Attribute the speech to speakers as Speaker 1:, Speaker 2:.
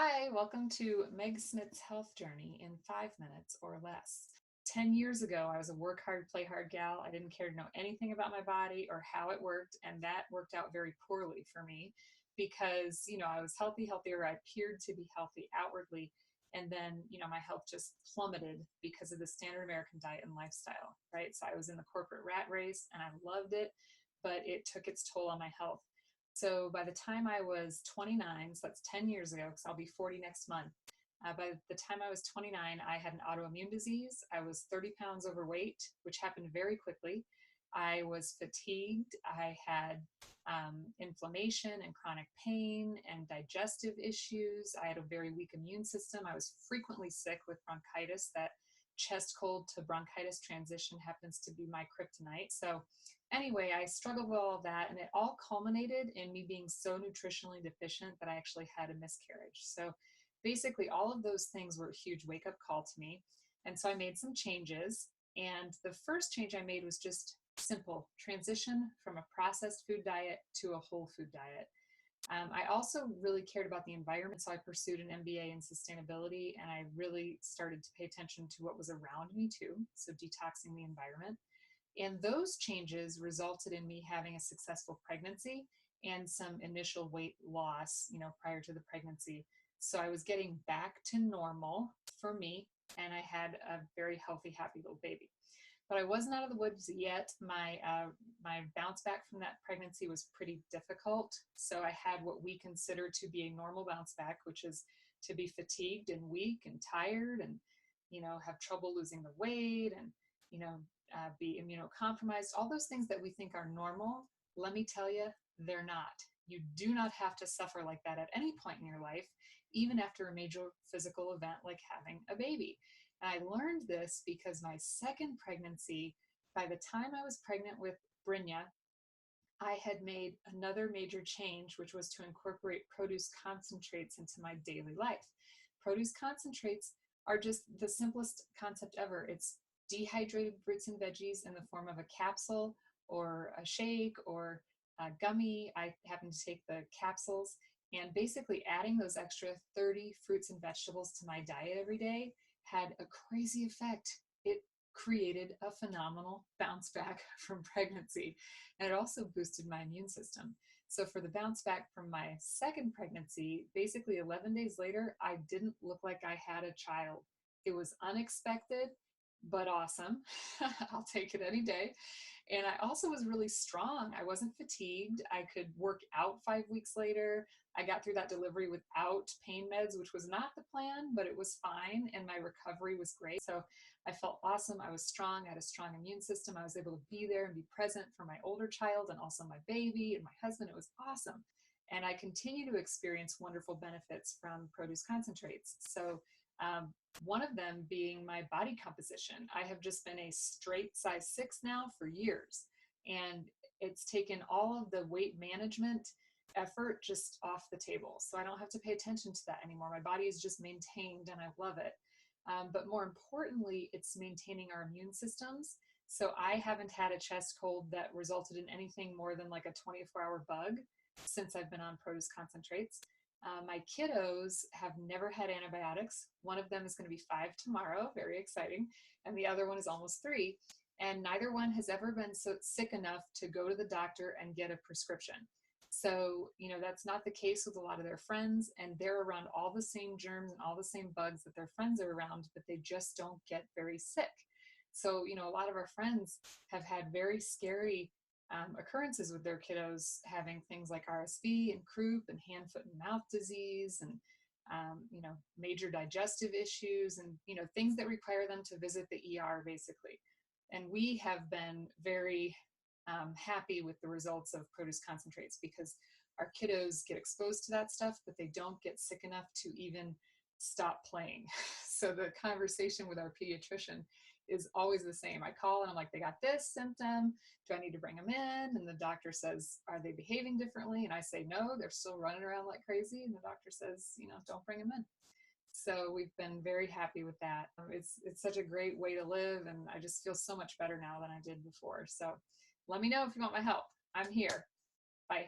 Speaker 1: Hi, welcome to Meg Smith's health journey in 5 minutes or less. 10 years ago, I was a work hard, play hard gal. I didn't care to know anything about my body or how it worked, and that worked out very poorly for me because, I was healthier. I appeared to be healthy outwardly, and then, my health just plummeted because of the standard American diet and lifestyle, right? So I was in the corporate rat race and I loved it, but it took its toll on my health. So by the time I was 29, so that's 10 years ago, because I'll be 40 next month. By the time I was 29, I had an autoimmune disease. I was 30 pounds overweight, which happened very quickly. I was fatigued. I had inflammation and chronic pain and digestive issues. I had a very weak immune system. I was frequently sick with bronchitis. That chest cold to bronchitis transition happens to be my kryptonite. So anyway, I struggled with all of that, and it all culminated in me being so nutritionally deficient that I actually had a miscarriage. So basically, all of those things were a huge wake up call to me. And so I made some changes. And the first change I made was just simple transition from a processed food diet to a whole food diet. I also really cared about the environment, so I pursued an MBA in sustainability, and I really started to pay attention to what was around me too, so detoxing the environment. And those changes resulted in me having a successful pregnancy and some initial weight loss, prior to the pregnancy. So I was getting back to normal for me, and I had a very healthy, happy little baby. But I wasn't out of the woods yet. My bounce back from that pregnancy was pretty difficult. So I had what we consider to be a normal bounce back, which is to be fatigued and weak and tired, and have trouble losing the weight, and you know be immunocompromised. All those things that we think are normal, let me tell you, they're not. You do not have to suffer like that at any point in your life, even after a major physical event like having a baby. And I learned this because my second pregnancy, by the time I was pregnant with Brynja, I had made another major change, which was to incorporate produce concentrates into my daily life. Produce concentrates are just the simplest concept ever. It's dehydrated fruits and veggies in the form of a capsule or a shake or a gummy. I happen to take the capsules, and basically adding those extra 30 fruits and vegetables to my diet every day had a crazy effect. It created a phenomenal bounce back from pregnancy, and it also boosted my immune system. So for the bounce back from my second pregnancy, basically 11 days later, I didn't look like I had a child. It was unexpected, but awesome. I'll take it any day. And I also was really strong. I wasn't fatigued. I could work out 5 weeks later. I got through that delivery without pain meds, which was not the plan, but it was fine. And my recovery was great. So I felt awesome. I was strong. I had a strong immune system. I was able to be there and be present for my older child and also my baby and my husband. It was awesome. And I continue to experience wonderful benefits from produce concentrates. So, one of them being my body composition. I have just been a straight size 6 now for years. And it's taken all of the weight management effort just off the table. So I don't have to pay attention to that anymore. My body is just maintained and I love it. But more importantly, it's maintaining our immune systems. So I haven't had a chest cold that resulted in anything more than like a 24-hour bug since I've been on produce concentrates. My kiddos have never had antibiotics. One of them is going to be 5 tomorrow, very exciting, and the other one is almost 3. And neither one has ever been so sick enough to go to the doctor and get a prescription. So, that's not the case with a lot of their friends, and they're around all the same germs and all the same bugs that their friends are around, but they just don't get very sick. So, a lot of our friends have had very scary occurrences with their kiddos having things like RSV and croup and hand, foot, and mouth disease, and major digestive issues, and things that require them to visit the ER basically. And we have been very happy with the results of produce concentrates because our kiddos get exposed to that stuff, but they don't get sick enough to even stop playing. So the conversation with our pediatrician is always the same. I call and I'm like, they got this symptom. Do I need to bring them in? And the doctor says, are they behaving differently? And I say, no, they're still running around like crazy. And the doctor says, don't bring them in. So we've been very happy with that. It's such a great way to live, and I just feel so much better now than I did before. So let me know if you want my help. I'm here. Bye.